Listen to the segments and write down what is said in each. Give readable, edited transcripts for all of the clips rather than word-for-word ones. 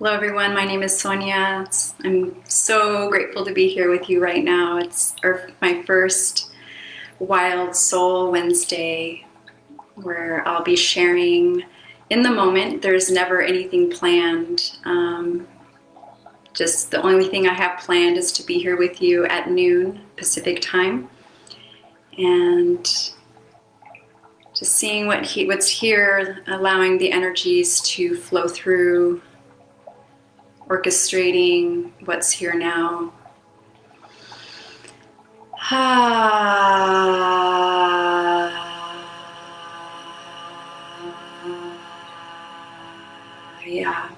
Hello everyone, my name is Sonia. I'm so grateful to be here with you right now. It's my first Wild Soul Wednesday where I'll be sharing in the moment. There's never anything planned. Just the only thing I have planned is to be here with you at noon Pacific time and just seeing what's here, allowing the energies to flow through, orchestrating what's here now. Yeah.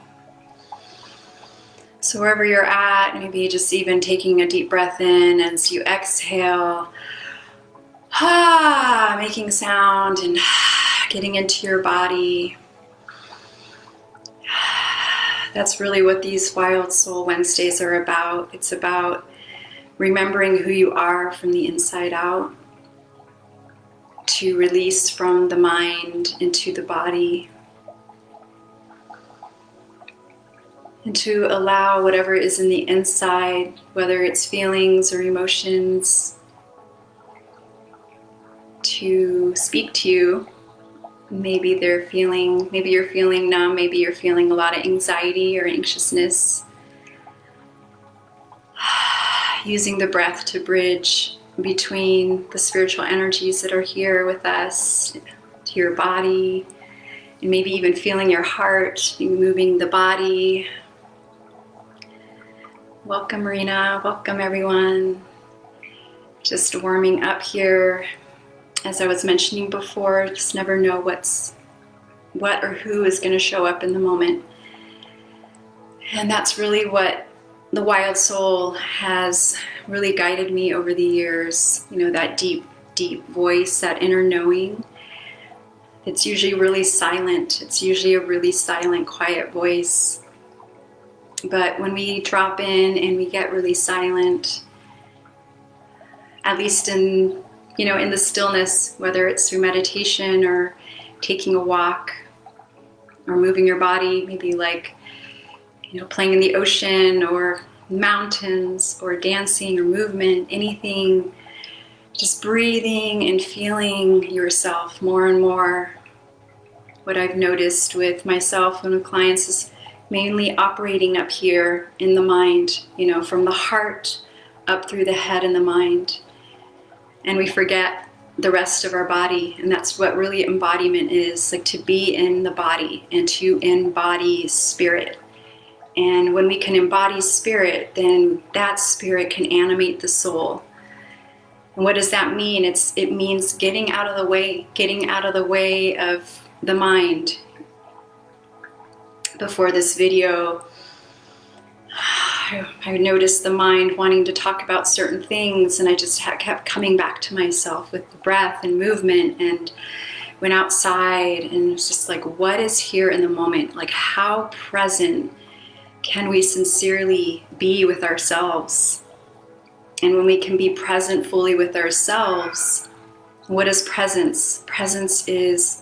So wherever you're at, maybe just even taking a deep breath in as you exhale, making sound and getting into your body. That's really what these Wild Soul Wednesdays are about. It's about remembering who you are from the inside out, to release from the mind into the body, and to allow whatever is in the inside, whether it's feelings or emotions, to speak to you. Maybe you're feeling numb, maybe you're feeling a lot of anxiety or anxiousness. Using the breath to bridge between the spiritual energies that are here with us, to your body, and maybe even feeling your heart, moving the body. Welcome, Marina. Welcome, everyone. Just warming up here. As I was mentioning before, just never know what or who is going to show up in the moment. And that's really what the Wild Soul has really guided me over the years. You know, that deep, deep voice, that inner knowing. It's usually really silent. It's usually a really silent, quiet voice. But when we drop in and we get really silent, at least in the stillness, whether it's through meditation or taking a walk or moving your body, maybe like, playing in the ocean or mountains or dancing or movement, anything, just breathing and feeling yourself more and more. What I've noticed with myself and with clients is mainly operating up here in the mind, from the heart up through the head and the mind. And we forget the rest of our body. And that's what really embodiment is, like to be in the body and to embody spirit. And when we can embody spirit, then that spirit can animate the soul. And what does that mean? It means getting out of the way of the mind. Before this video, I noticed the mind wanting to talk about certain things, and I just kept coming back to myself with the breath and movement, and went outside, and it was just like, what is here in the moment? Like, how present can we sincerely be with ourselves? And when we can be present fully with ourselves, what is presence? Presence is,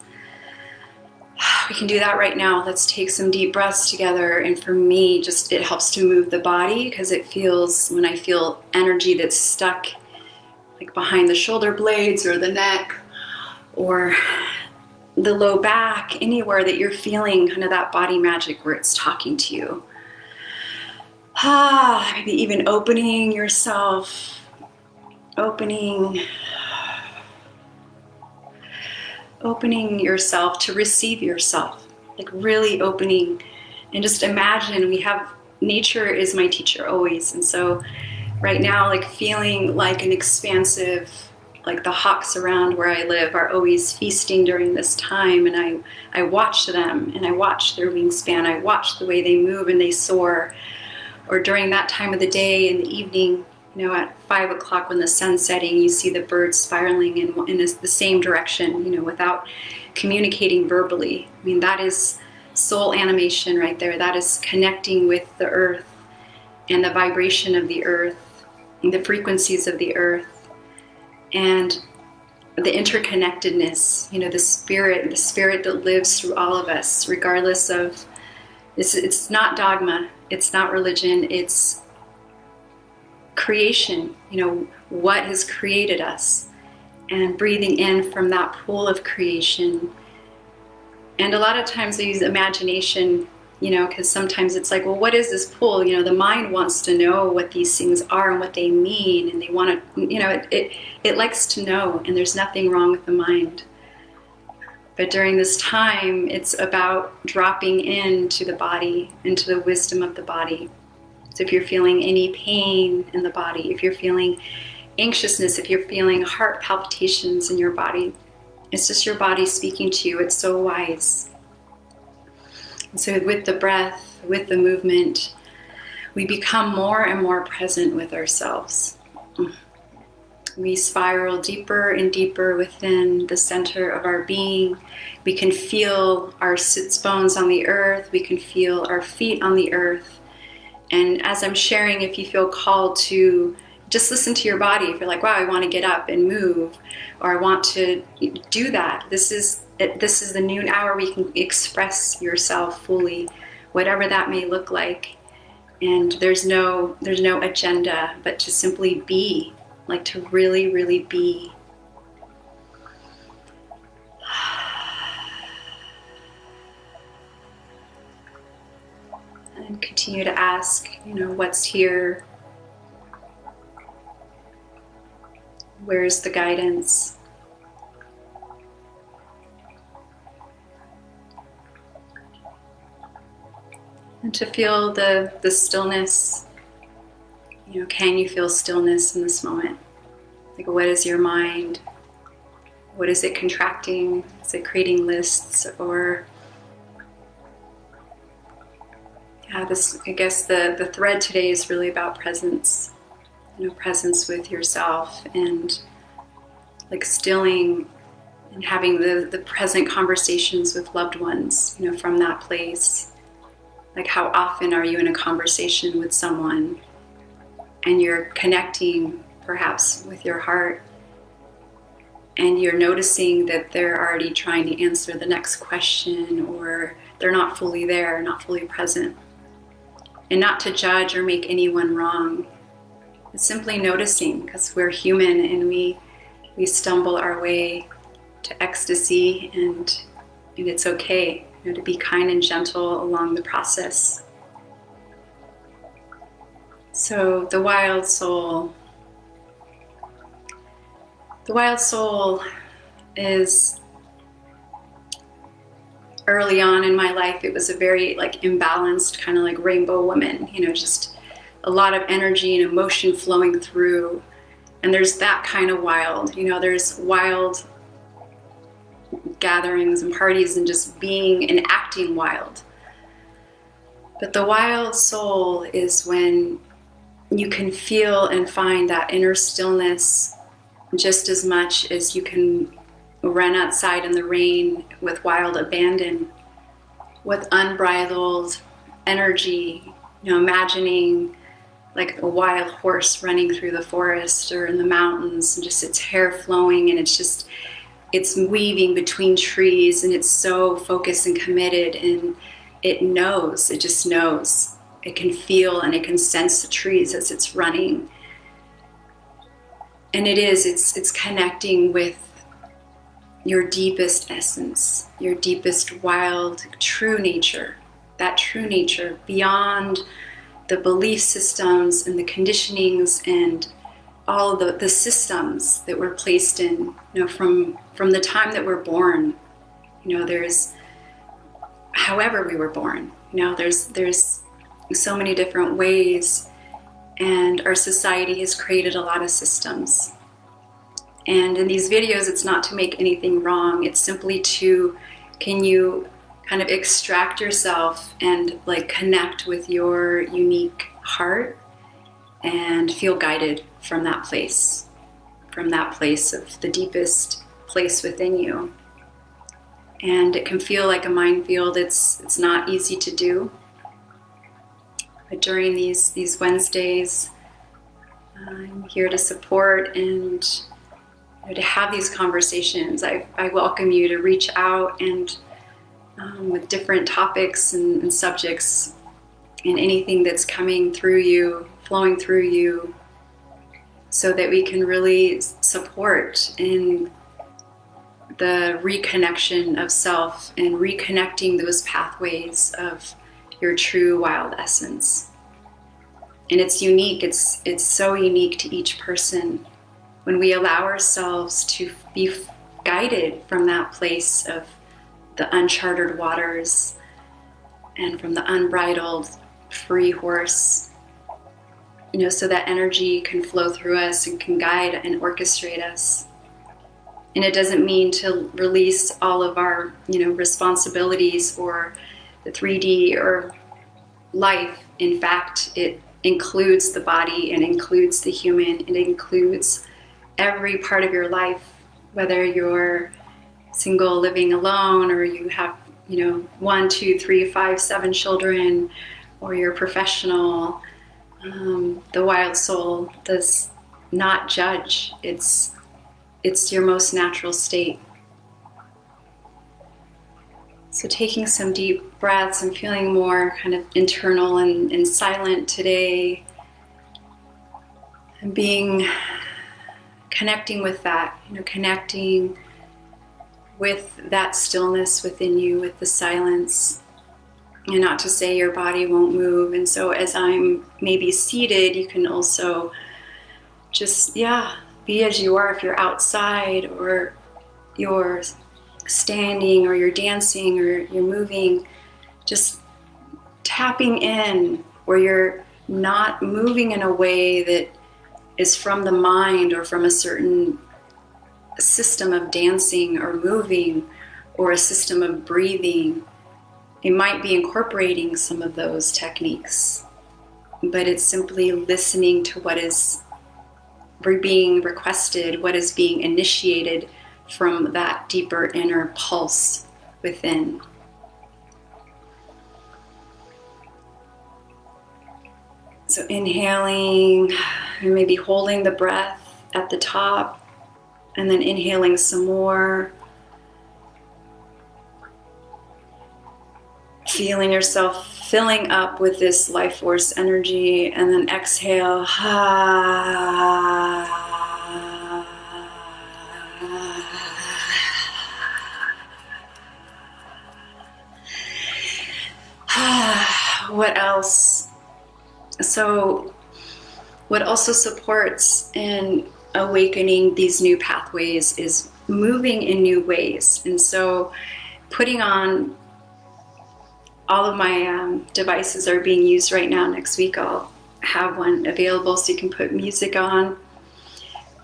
we can do that right now. Let's take some deep breaths together. And for me, just it helps to move the body, because it feels, when I feel energy that's stuck like behind the shoulder blades or the neck or the low back, anywhere that you're feeling kind of that body magic where it's talking to you. Maybe even opening yourself, opening yourself to receive yourself, like really opening. And just imagine, nature is my teacher always. And so right now, like feeling like an expansive, like the hawks around where I live are always feasting during this time. And I watch them, and I watch their wingspan. I watch the way they move and they soar. Or during that time of the day in the evening, at 5 o'clock when the sun's setting, you see the birds spiraling in the same direction, without communicating verbally. I mean, that is soul animation right there. That is connecting with the earth and the vibration of the earth and the frequencies of the earth and the interconnectedness, the spirit that lives through all of us, regardless of It's not dogma, it's not religion, it's creation, what has created us, and breathing in from that pool of creation. And a lot of times I use imagination, because sometimes it's like, well, what is this pool? The mind wants to know what these things are and what they mean, and they want to, it likes to know, and there's nothing wrong with the mind. But during this time, it's about dropping into the body, into the wisdom of the body. So if you're feeling any pain in the body, if you're feeling anxiousness, if you're feeling heart palpitations in your body, it's just your body speaking to you. It's so wise. And so with the breath, with the movement, we become more and more present with ourselves. We spiral deeper and deeper within the center of our being. We can feel our sits bones on the earth. We can feel our feet on the earth. And as I'm sharing, if you feel called to just listen to your body, if you're like, wow, I want to get up and move, or I want to do that, this is the noon hour where you can express yourself fully, whatever that may look like. And there's no agenda, but to simply be, like to really, really be. And continue to ask, what's here? Where's the guidance? And to feel the stillness. Can you feel stillness in this moment? Like, what is your mind? What is it contracting? Is it creating lists? Or I guess the thread today is really about presence. Presence with yourself, and like stilling and having the present conversations with loved ones, from that place. Like, how often are you in a conversation with someone and you're connecting perhaps with your heart, and you're noticing that they're already trying to answer the next question, or they're not fully there, not fully present. And not to judge or make anyone wrong. It's simply noticing, because we're human and we stumble our way to ecstasy, and it's okay, to be kind and gentle along the process. So the wild soul is, early on in my life, it was a very imbalanced kind of rainbow woman, just a lot of energy and emotion flowing through. And there's that kind of wild, there's wild gatherings and parties and just being and acting wild. But the wild soul is when you can feel and find that inner stillness just as much as you can run outside in the rain with wild abandon, with unbridled energy, imagining like a wild horse running through the forest or in the mountains, and just its hair flowing, and it's weaving between trees, and it's so focused and committed, and it just knows. It can feel and it can sense the trees as it's running. And it's connecting with your deepest essence, your deepest wild, true nature, that true nature beyond the belief systems and the conditionings and all the systems that we're placed in, from the time that we're born. There's however we were born, there's so many different ways, and our society has created a lot of systems. And in these videos, it's not to make anything wrong, it's simply can you kind of extract yourself and connect with your unique heart and feel guided from that place of the deepest place within you. And it can feel like a minefield. It's not easy to do. But during these Wednesdays, I'm here to support and to have these conversations. I welcome you to reach out and with different topics and subjects, and anything that's coming through you, flowing through you, so that we can really support in the reconnection of self and reconnecting those pathways of your true wild essence. And it's unique, it's so unique to each person when we allow ourselves to be guided from that place of the uncharted waters and from the unbridled free horse, so that energy can flow through us and can guide and orchestrate us. And it doesn't mean to release all of our, responsibilities or the 3D or life. In fact, it includes the body and includes the human. It includes every part of your life, whether you're single, living alone, or you have, 1, 2, 3, 5, 7 children, or you're professional. The wild soul does not judge. It's your most natural state. So taking some deep breaths and feeling more kind of internal and silent today, and connecting with that, connecting with that stillness within you, with the silence. And not to say your body won't move. And so as I'm maybe seated, you can also just, be as you are. If you're outside, or you're standing, or you're dancing, or you're moving, just tapping in where you're not moving in a way that is from the mind or from a certain system of dancing or moving or a system of breathing. It might be incorporating some of those techniques, but it's simply listening to what is being requested, what is being initiated from that deeper inner pulse within. So inhaling and maybe holding the breath at the top, and then inhaling some more. Feeling yourself filling up with this life force energy, and then exhale. What else? So what also supports in awakening these new pathways is moving in new ways. And so putting on, all of my devices are being used right now. Next week I'll have one available so you can put music on.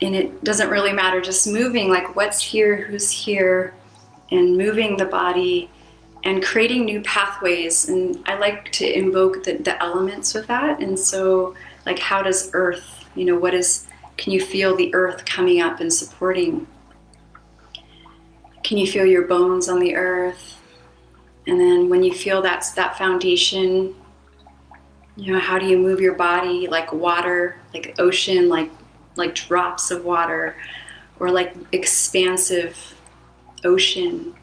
And it doesn't really matter, just moving, like what's here, who's here, and moving the body and creating new pathways. And I like to invoke the elements with that. And so like, how does earth, can you feel the earth coming up and supporting? Can you feel your bones on the earth? And then when you feel that foundation, how do you move your body like water, like ocean, like drops of water, or like expansive ocean?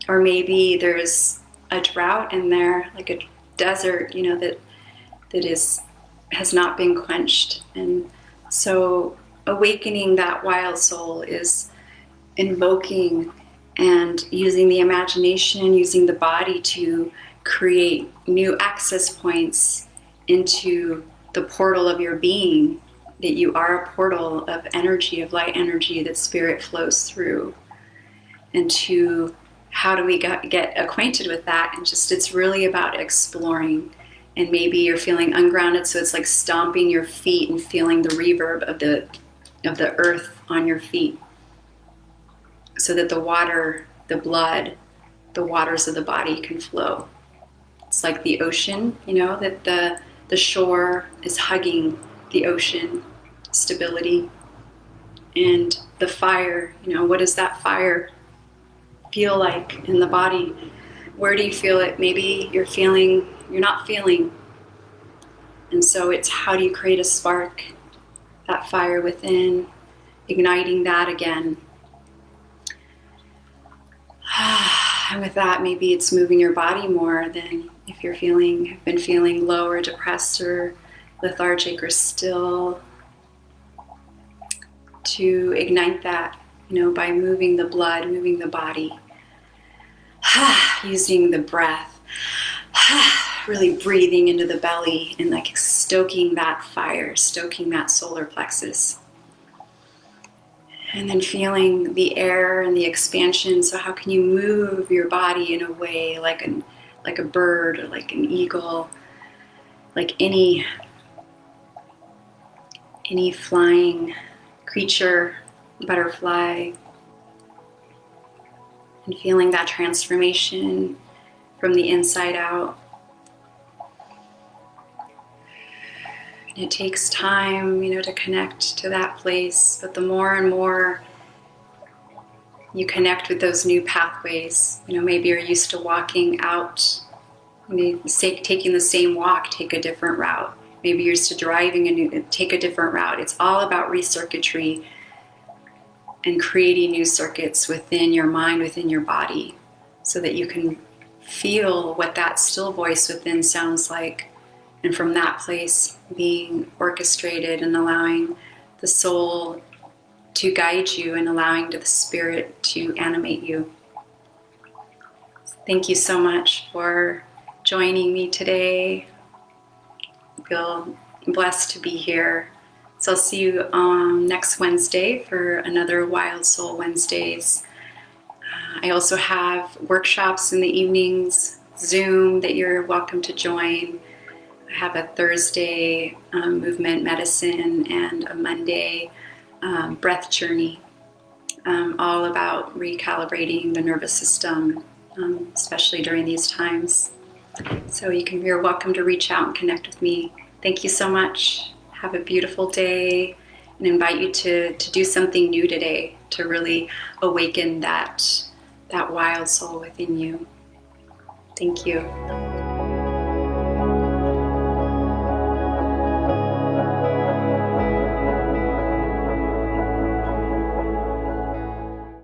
Or maybe there's a drought in there, like a desert, that has not been quenched. And so awakening that wild soul is invoking and using the imagination, using the body to create new access points into the portal of your being, that you are a portal of energy, of light energy that spirit flows through. And to how do we get acquainted with that? And just, it's really about exploring. And maybe you're feeling ungrounded, so it's like stomping your feet and feeling the reverb of the earth on your feet, so that the water, the blood, the waters of the body can flow. It's like the ocean, that the shore is hugging the ocean, stability. And the fire, what does that fire feel like in the body? Where do you feel it? Maybe you're not feeling. And so it's, how do you create a spark, that fire within, igniting that again. And with that, maybe it's moving your body more than if you're have been feeling low or depressed or lethargic or still, to ignite that, by moving the blood, moving the body, using the breath, really breathing into the belly and like stoking that fire, stoking that solar plexus. And then feeling the air and the expansion. So how can you move your body in a way like a bird or like an eagle, like any flying creature, butterfly, and feeling that transformation from the inside out. And it takes time, to connect to that place, but the more and more you connect with those new pathways, maybe you're used to walking out, taking the same walk, take a different route. Maybe you're used to driving take a different route. It's all about recircuitry and creating new circuits within your mind, within your body, so that you can feel what that still voice within sounds like. And from that place, being orchestrated and allowing the soul to guide you and allowing the spirit to animate you. Thank you so much for joining me today. I feel blessed to be here. So I'll see you next Wednesday for another Wild Soul Wednesdays. I also have workshops in the evenings, Zoom, that you're welcome to join. I have a Thursday movement medicine and a Monday breath journey, all about recalibrating the nervous system, especially during these times. So you're welcome to reach out and connect with me. Thank you so much. Have a beautiful day, and invite you to do something new today to really awaken that wild soul within you. Thank you.